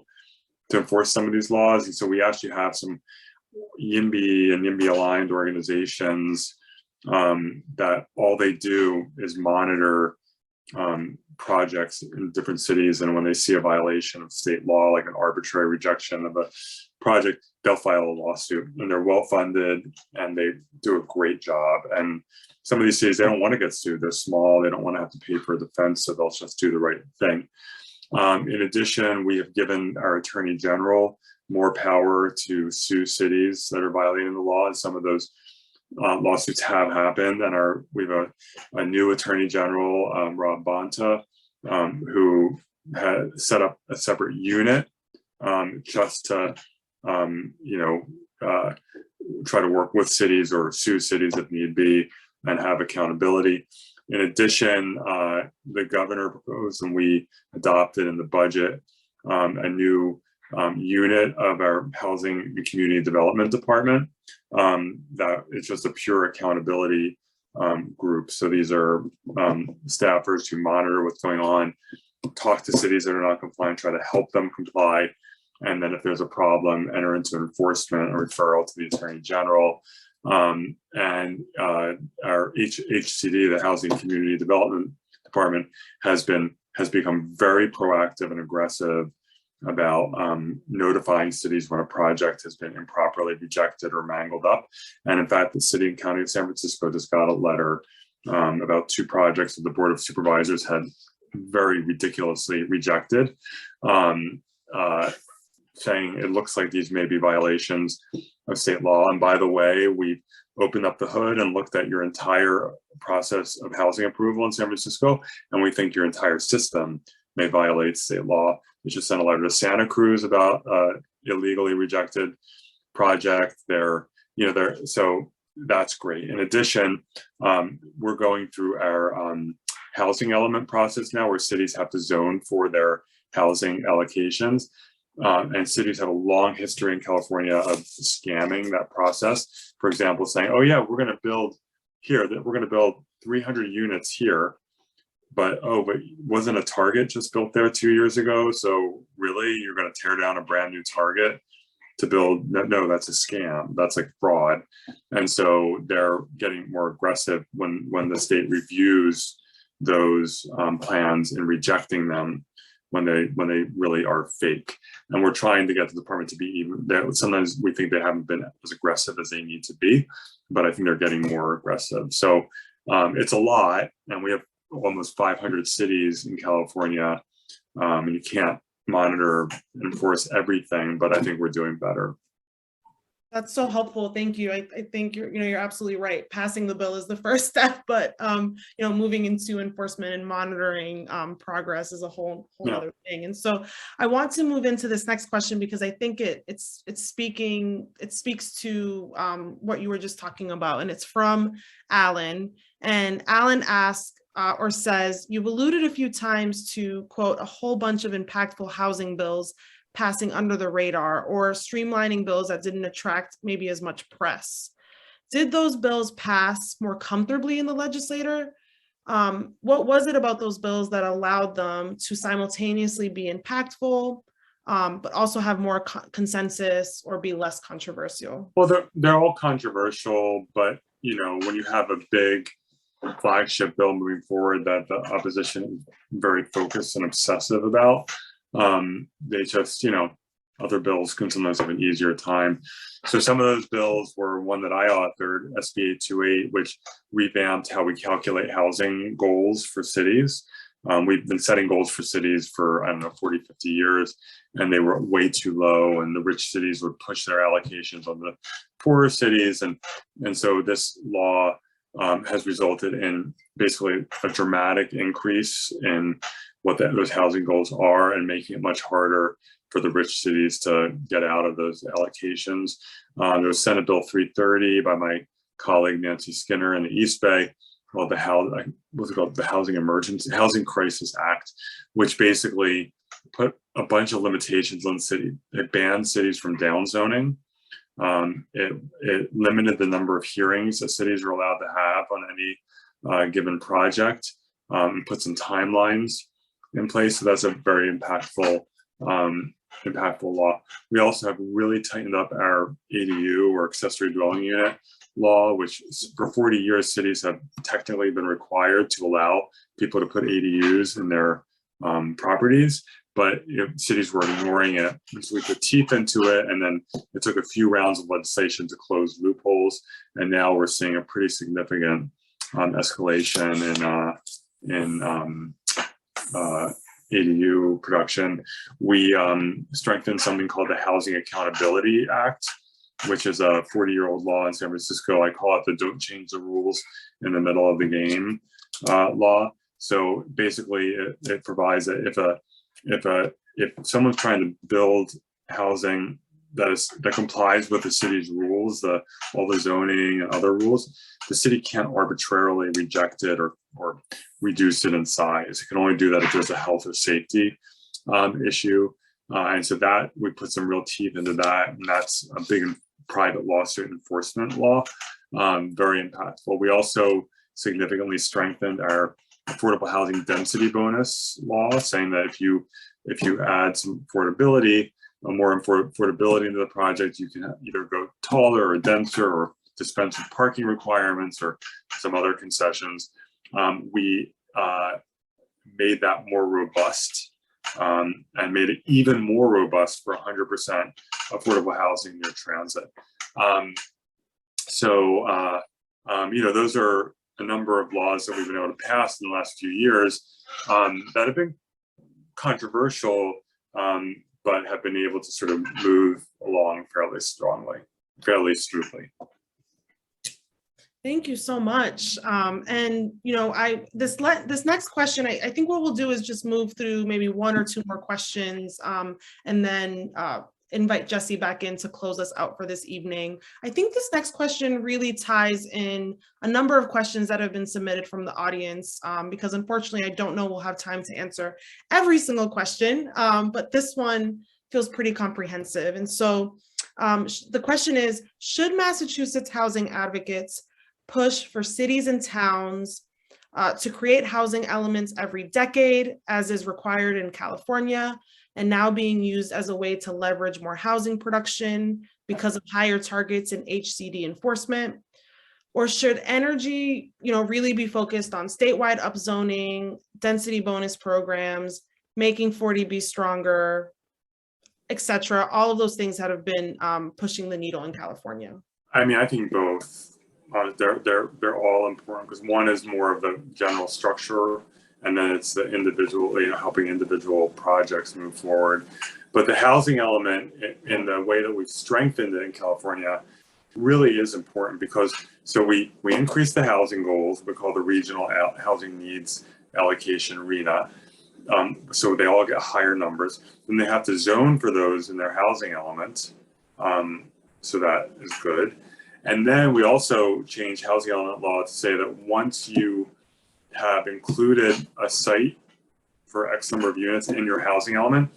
to enforce some of these laws. And so we actually have some YIMBY and YIMBY aligned organizations that all they do is monitor projects in different cities, and when they see a violation of state law, like an arbitrary rejection of a project, they'll file a lawsuit, and they're well funded and they do a great job. And some of these cities, they don't want to get sued, they're small, they don't want to have to pay for a defense, so they'll just do the right thing. In addition, we have given our Attorney General more power to sue cities that are violating the law, and some of those lawsuits have happened. And we have a new Attorney General, Rob Bonta, who had set up a separate unit just to try to work with cities or sue cities if need be and have accountability. In addition, the governor proposed, and we adopted in the budget, a new unit of our Housing and Community Development Department that is just a pure accountability group. So these are staffers who monitor what's going on, talk to cities that are not compliant, try to help them comply, and then if there's a problem, enter into enforcement or referral to the Attorney General. And our HCD, the Housing Community Development Department, has become very proactive and aggressive about notifying cities when a project has been improperly rejected or mangled up. And in fact, the city and county of San Francisco just got a letter about 2 projects that the Board of Supervisors had very ridiculously rejected, saying it looks like these may be violations of state law. And by the way, we opened up the hood and looked at your entire process of housing approval in San Francisco, and we think your entire system may violate state law. We just sent a letter to Santa Cruz about illegally rejected project. So that's great. In addition, we're going through our housing element process now, where cities have to zone for their housing allocations. And cities have a long history in California of scamming that process. For example, saying, oh yeah, we're gonna build here, we're gonna build 300 units here, but wasn't a Target just built there 2 years ago? So really, you're gonna tear down a brand new Target to build? No, that's a scam, that's like fraud. And so they're getting more aggressive when the state reviews those plans and rejecting them when they really are fake. And we're trying to get the department to be even there. Sometimes we think they haven't been as aggressive as they need to be, but I think they're getting more aggressive. So it's a lot, and we have almost 500 cities in California, and you can't monitor and enforce everything, but I think we're doing better. That's so helpful. Thank you. I think you're absolutely right. Passing the bill is the first step, but moving into enforcement and monitoring progress is a whole other thing. And so I want to move into this next question because I think it speaks to what you were just talking about, and it's from Alan. And Alan asks or says, you've alluded a few times to, quote, a whole bunch of impactful housing bills passing under the radar, or streamlining bills that didn't attract maybe as much press. Did those bills pass more comfortably in the legislature? What was it about those bills that allowed them to simultaneously be impactful, but also have more consensus or be less controversial? Well, they're all controversial, but when you have a big flagship bill moving forward that the opposition is very focused and obsessive about, they just, other bills can sometimes have an easier time. So some of those bills were one that I authored, SB 828, which revamped how we calculate housing goals for cities. We've been setting goals for cities for, 40, 50 years, and they were way too low, and the rich cities would push their allocations on the poorer cities. And so this law has resulted in basically a dramatic increase in what those housing goals are and making it much harder for the rich cities to get out of those allocations. There was Senate Bill 330 by my colleague Nancy Skinner in the East Bay, called the Housing Crisis Act, which basically put a bunch of limitations on cities. It banned cities from downzoning. It limited the number of hearings that cities are allowed to have on any given project, and put some timelines in place. So that's a very impactful law. We also have really tightened up our ADU, or accessory dwelling unit law, which for 40 years cities have technically been required to allow people to put ADUs in their properties, but cities were ignoring it. And so we put teeth into it, and then it took a few rounds of legislation to close loopholes, and now we're seeing a pretty significant escalation in ADU production. We strengthened something called the Housing Accountability Act, which is a 40-year-old law in San Francisco. I call it the "don't change the rules in the middle of the game" law. So basically, it provides that if someone's trying to build housing that complies with the city's rules, all the zoning and other rules, the city can't arbitrarily reject it or reduce it in size. It can only do that if there's a health or safety issue. And so that we put some real teeth into that, and that's a big private lawsuit enforcement law, very impactful. We also significantly strengthened our affordable housing density bonus law, saying that if you add some affordability, more affordability into the project, you can either go taller or denser or dispense with parking requirements or some other concessions. We made that more robust, and made it even more robust for 100% affordable housing near transit. Those are a number of laws that we've been able to pass in the last few years that have been controversial, but have been able to sort of move along fairly strongly, fairly smoothly. Thank you so much. This next question, I think what we'll do is just move through maybe one or two more questions, and then invite Jesse back in to close us out for this evening. I think this next question really ties in a number of questions that have been submitted from the audience, because unfortunately, I don't know we'll have time to answer every single question, but this one feels pretty comprehensive. And so the question is, should Massachusetts housing advocates push for cities and towns to create housing elements every decade, as is required in California, and now being used as a way to leverage more housing production because of higher targets in HCD enforcement? Or should energy, really be focused on statewide upzoning, density bonus programs, making 40B stronger, et cetera? All of those things that have been pushing the needle in California. I mean, I think both. They're all important, because one is more of the general structure, and then it's the individual, helping individual projects move forward. But the housing element, in the way that we've strengthened it in California, really is important, because we increase the housing goals. We call the regional housing needs allocation RHNA. So they all get higher numbers. Then they have to zone for those in their housing element. So that is good. And then we also changed housing element law to say that once you have included a site for X number of units in your housing element,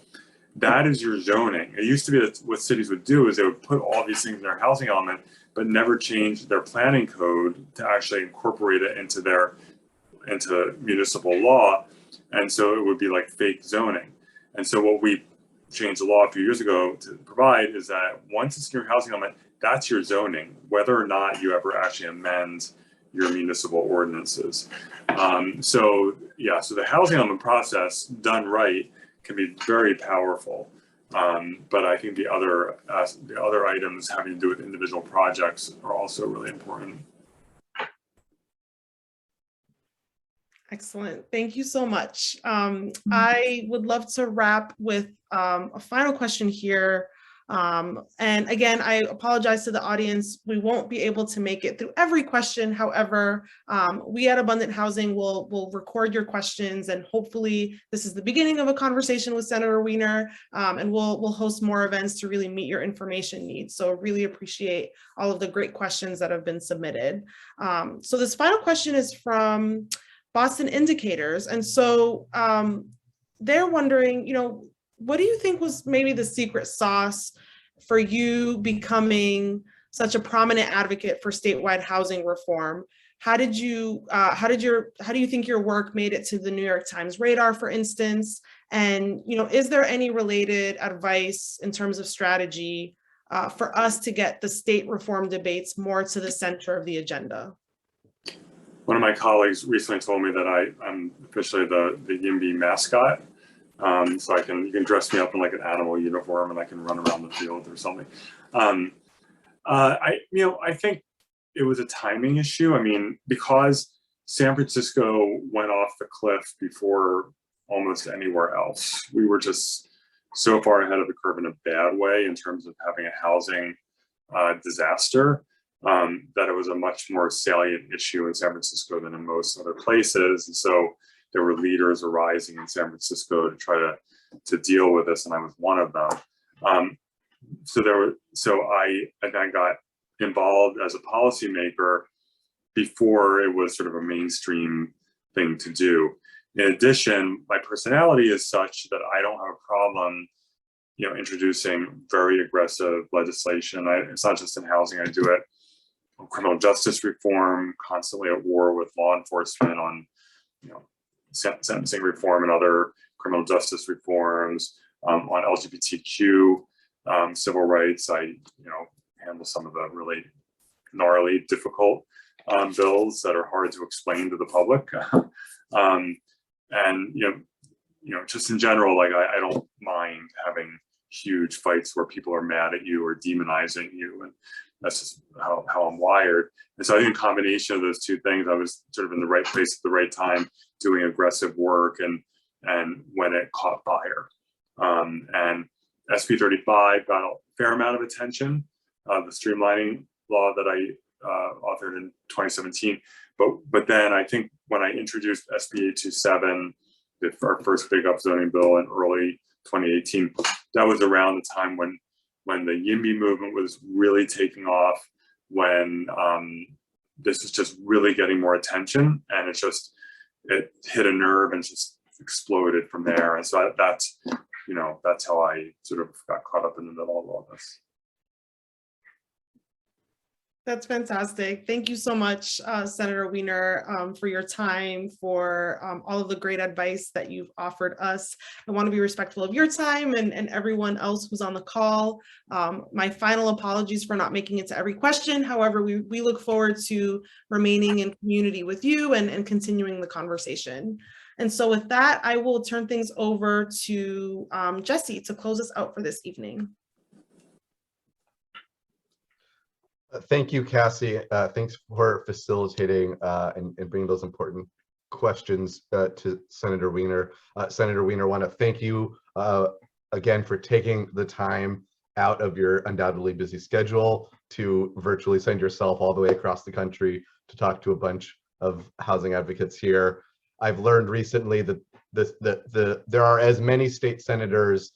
that is your zoning. It used to be that what cities would do is they would put all these things in their housing element, but never change their planning code to actually incorporate it into municipal law. And so it would be like fake zoning. And so what we changed the law a few years ago to provide is that once it's in your housing element, that's your zoning, whether or not you ever actually amend your municipal ordinances. So the housing element process done right can be very powerful. But I think the other items having to do with individual projects are also really important. Excellent. Thank you so much. I would love to wrap with a final question here. And again, I apologize to the audience. We won't be able to make it through every question. However, we at Abundant Housing will record your questions, and hopefully this is the beginning of a conversation with Senator Wiener, and we'll host more events to really meet your information needs. So really appreciate all of the great questions that have been submitted. So this final question is from Boston Indicators. And so they're wondering, what do you think was maybe the secret sauce for you becoming such a prominent advocate for statewide housing reform? How do you think your work made it to the New York Times radar, for instance? And, is there any related advice in terms of strategy for us to get the state reform debates more to the center of the agenda? One of my colleagues recently told me that I'm officially the YIMBY mascot. So you can dress me up in like an animal uniform and I can run around the field or something. I think it was a timing issue. I mean, because San Francisco went off the cliff before almost anywhere else. We were just so far ahead of the curve in a bad way in terms of having a housing disaster that it was a much more salient issue in San Francisco than in most other places. And so there were leaders arising in San Francisco to try to deal with this, and I was one of them. So I got involved as a policymaker before it was sort of a mainstream thing to do. In addition, my personality is such that I don't have a problem, introducing very aggressive legislation. It's not just in housing; I do it on criminal justice reform, constantly at war with law enforcement on, sentencing reform and other criminal justice reforms, on LGBTQ civil rights. I handle some of the really gnarly, difficult bills that are hard to explain to the public. And just in general, like I don't mind having huge fights where people are mad at you or demonizing you, and that's just how I'm wired. And so I think a combination of those two things, I was sort of in the right place at the right time, doing aggressive work, and when it caught fire. And SB 35 got a fair amount of attention, the streamlining law that I authored in 2017. But then I think when I introduced SB 827, our first big upzoning bill in early 2018, that was around the time when the YIMBY movement was really taking off, when this was just really getting more attention, and it hit a nerve and just exploded from there. And so that's how I sort of got caught up in the middle of all this. That's fantastic. Thank you so much, Senator Wiener, for your time, for all of the great advice that you've offered us. I want to be respectful of your time and everyone else who's on the call. My final apologies for not making it to every question. However, we look forward to remaining in community with you and continuing the conversation. And so with that, I will turn things over to Jesse to close us out for this evening. Thank you, Cassie. Thanks for facilitating and bringing those important questions to Senator Wiener. Senator Wiener, I want to thank you again for taking the time out of your undoubtedly busy schedule to virtually send yourself all the way across the country to talk to a bunch of housing advocates here. I've learned recently that there are as many state senators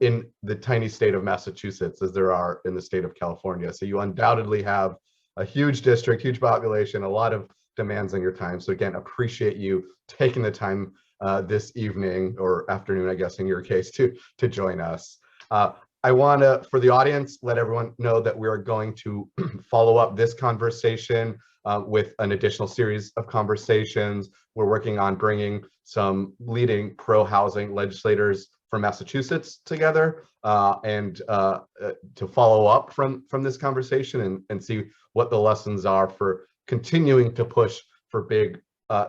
in the tiny state of Massachusetts as there are in the state of California. So you undoubtedly have a huge district, huge population, a lot of demands on your time. So again, appreciate you taking the time this evening or afternoon, I guess in your case, to join us. I want to, for the audience, let everyone know that we are going to follow up this conversation with an additional series of conversations. We're working on bringing some leading pro-housing legislators from Massachusetts together and to follow up from this conversation and see what the lessons are for continuing to push for big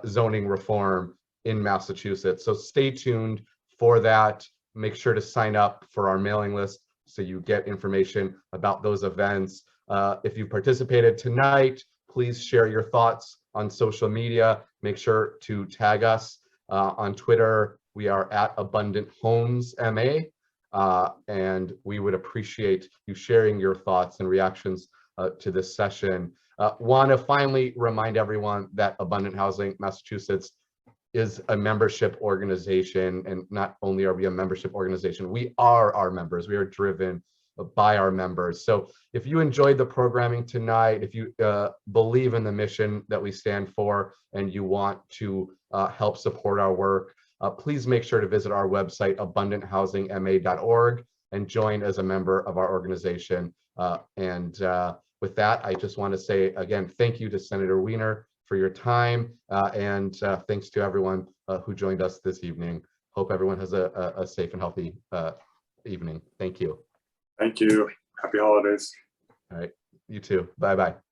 zoning reform in Massachusetts. So stay tuned for that. Make sure to sign up for our mailing list so you get information about those events. If you participated tonight, please share your thoughts on social media. Make sure to tag us on Twitter. We are at Abundant Homes MA, and we would appreciate you sharing your thoughts and reactions to this session. Want to finally remind everyone that Abundant Housing Massachusetts is a membership organization, and not only are we a membership organization, we are our members. We are driven by our members. So if you enjoyed the programming tonight, if you believe in the mission that we stand for, and you want to help support our work, please make sure to visit our website, abundanthousingma.org, and join as a member of our organization. With that, I just want to say again, thank you to Senator Wiener for your time, and thanks to everyone who joined us this evening. Hope everyone has a safe and healthy evening. Thank you. Thank you. Happy holidays. All right, you too. Bye-bye.